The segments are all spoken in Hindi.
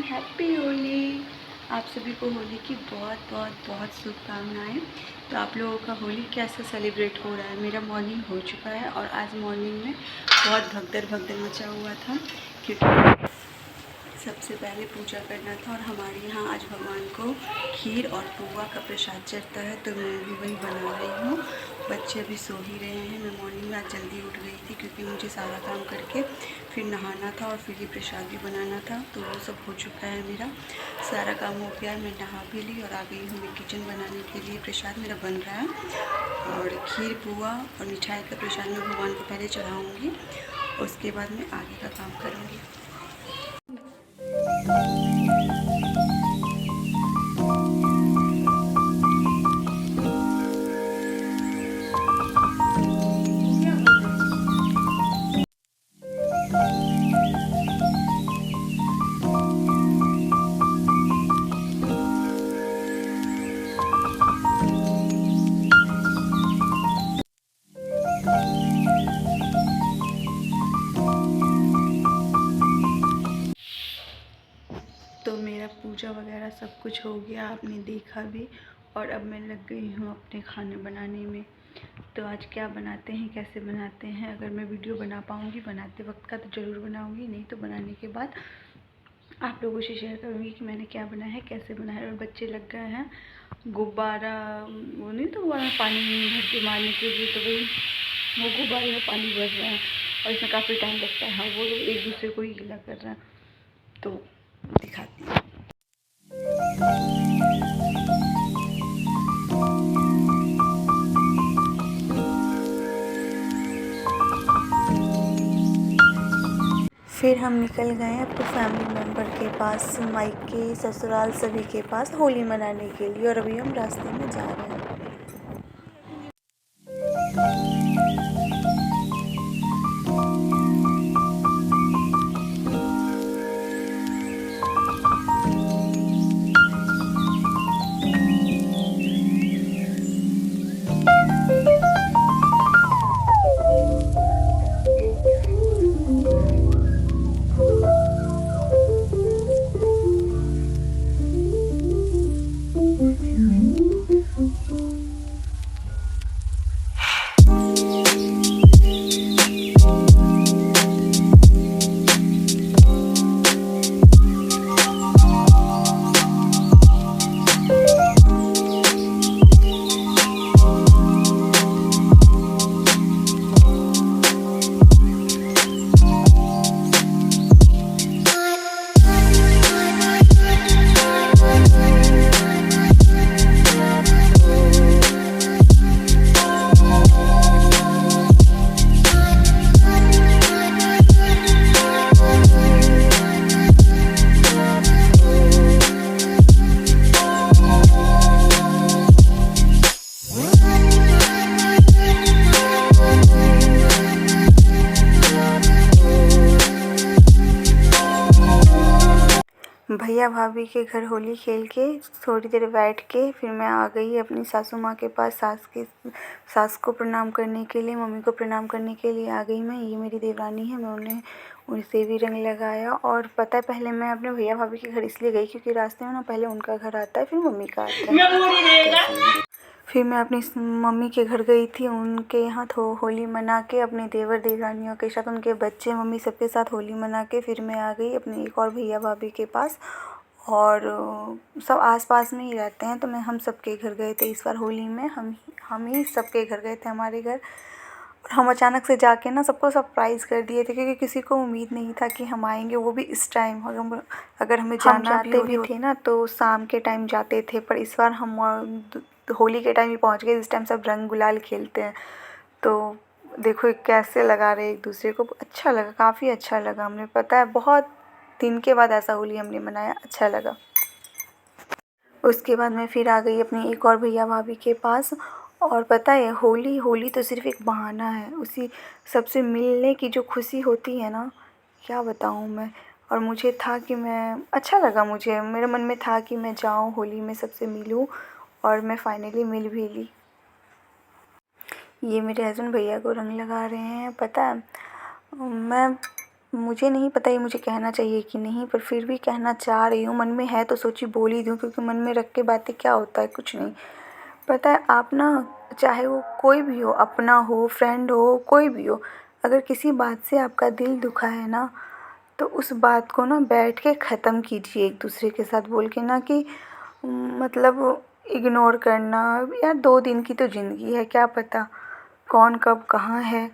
हैप्पी होली। आप सभी को होली की बहुत बहुत बहुत शुभकामनाएं। तो आप लोगों का होली कैसे सेलिब्रेट हो रहा है? मेरा मॉर्निंग हो चुका है और आज मॉर्निंग में बहुत भगदड़ मचा हुआ था, क्योंकि सबसे पहले पूजा करना था और हमारे यहाँ आज भगवान को खीर और पुआ का प्रसाद चढ़ता है, तो मैं भी वही बना रही हूँ। बच्चे अभी सो ही रहे हैं। मैं मॉर्निंग में आज जल्दी उठ गई थी क्योंकि मुझे सारा काम करके फिर नहाना था और फिर ये प्रसाद भी बनाना था, तो वो सब हो चुका है। मेरा सारा काम हो गया है। मैं नहा भी ली और आ गई हूँ मैं किचन बनाने के लिए। प्रसाद मेरा बन रहा है और खीर पुआ और मिठाई का प्रसाद मैं भगवान को पहले चढ़ाऊँगी, उसके बाद मैं आगे का काम करूँगी। तो मेरा पूजा वगैरह सब कुछ हो गया, आपने देखा भी। और अब मैं लग गई हूँ अपने खाने बनाने में। तो आज क्या बनाते हैं, कैसे बनाते हैं, अगर मैं वीडियो बना पाऊँगी बनाते वक्त का तो ज़रूर बनाऊँगी, नहीं तो बनाने के बाद आप लोगों से शेयर करूँगी कि मैंने क्या बनाया है, कैसे बनाया है। और बच्चे लग गए हैं गुब्बारा, वो नहीं तो गुब्बारा पानी भर के मारने के लिए, तो वही वो गुब्बारे में पानी भर रहा है और इसमें काफ़ी टाइम लगता है। वो लोग एक दूसरे को ही गिला कर रहे हैं, तो दिखाती हूँ। फिर हम निकल गए अपने फैमिली मेम्बर के पास, मायके ससुराल सभी के पास होली मनाने के लिए, और अभी हम रास्ते में जा रहे हैं। भैया भाभी के घर होली खेल के थोड़ी देर बैठ के फिर मैं आ गई अपनी सासू माँ के पास। सास को प्रणाम करने के लिए, मम्मी को प्रणाम करने के लिए आ गई मैं। ये मेरी देवरानी है, मैं उनसे भी रंग लगाया। और पता है पहले मैं अपने भैया भाभी के घर इसलिए गई क्योंकि रास्ते में ना पहले उनका घर आता है फिर मम्मी का आता है। फिर मैं अपनी मम्मी के घर गई थी, उनके यहाँ तो होली मना के अपने देवर देवरानियों के साथ, उनके बच्चे मम्मी सबके साथ होली मना के फिर मैं आ गई अपने एक और भैया भाभी के पास। और सब आसपास में ही रहते हैं, तो हम सबके घर गए थे इस बार होली में। हम ही सबके घर गए थे, हमारे घर। और हम अचानक से जाके ना सबको सरप्राइज़ कर दिए थे, क्योंकि किसी को उम्मीद नहीं था कि हम आएंगे, वो भी इस टाइम। अगर हमें जाना भी थे ना तो शाम के टाइम जाते थे, पर इस बार हम होली के टाइम ही पहुंच गए, जिस टाइम सब रंग गुलाल खेलते हैं। तो देखो कैसे लगा रहे एक दूसरे को, अच्छा लगा, काफ़ी अच्छा लगा। हमें पता है बहुत दिन के बाद ऐसा होली हमने मनाया, अच्छा लगा। उसके बाद मैं फिर आ गई अपने एक और भैया भाभी के पास। और पता है होली तो सिर्फ़ एक बहाना है, उसी सबसे मिलने की जो खुशी होती है ना, क्या बताऊँ मैं। और मुझे था कि मैं अच्छा लगा, मुझे मेरे मन में था कि मैं जाऊँ होली में सबसे मिलूँ, और मैं फाइनली मिल भी ली। ये मेरे हस्बैंड भैया को रंग लगा रहे हैं। पता है मैं मुझे नहीं पता ये मुझे कहना चाहिए कि नहीं, पर फिर भी कहना चाह रही हूँ। मन में है तो सोची बोल ही दूँ, क्योंकि मन में रख के बातें क्या होता है, कुछ नहीं। पता है आप ना, चाहे वो कोई भी हो, अपना हो, फ्रेंड हो, कोई भी हो, अगर किसी बात से आपका दिल दुखा है ना, तो उस बात को ना बैठ के ख़त्म कीजिए एक दूसरे के साथ बोल के, ना कि मतलब इग्नोर करना। यार 2 दिन की तो ज़िंदगी है, क्या पता कौन कब कहाँ है,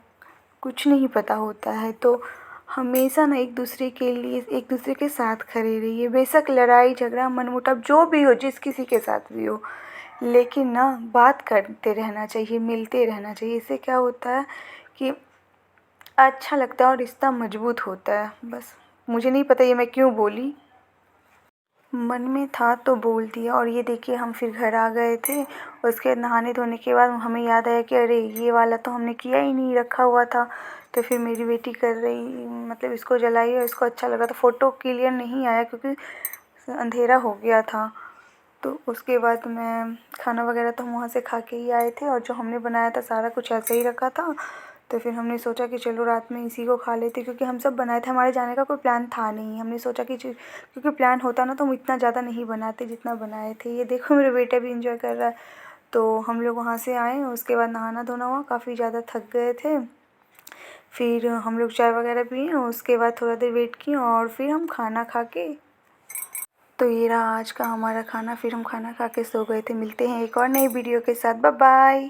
कुछ नहीं पता होता है। तो हमेशा ना एक दूसरे के लिए, एक दूसरे के साथ खड़े रहिए। बेशक लड़ाई झगड़ा मनमुटाव जो भी हो, जिस किसी के साथ भी हो, लेकिन ना बात करते रहना चाहिए, मिलते रहना चाहिए। इससे क्या होता है कि अच्छा लगता है और रिश्ता मजबूत होता है। बस मुझे नहीं पता ये मैं क्यों बोली, मन में था तो बोल दिया। और ये देखिए हम फिर घर आ गए थे। उसके बाद नहाने धोने के बाद हमें याद आया कि अरे ये वाला तो हमने किया ही नहीं, रखा हुआ था। तो फिर मेरी बेटी कर रही, मतलब इसको जलाई और इसको अच्छा लगा। तो फ़ोटो क्लियर नहीं आया क्योंकि अंधेरा हो गया था। तो उसके बाद मैं खाना वगैरह तो हम वहाँ से खा के ही आए थे, और जो हमने बनाया था सारा कुछ ऐसे ही रखा था। तो फिर हमने सोचा कि चलो रात में इसी को खा लेते, क्योंकि हम सब बनाए थे। हमारे जाने का कोई प्लान था नहीं। हमने सोचा कि क्योंकि प्लान होता ना तो हम इतना ज़्यादा नहीं बनाते जितना बनाए थे। ये देखो मेरा बेटा भी इंजॉय कर रहा है। तो हम लोग वहाँ से आए, उसके बाद नहाना धोना हुआ, काफ़ी ज़्यादा थक गए थे। फिर हम लोग चाय वगैरह पिए, उसके बाद थोड़ा देर वेट किए और फिर हम खाना खा के, तो ये रहा आज का हमारा खाना। फिर हम खाना खा के सो गए थे। मिलते हैं एक और नई वीडियो के साथ। Bye bye.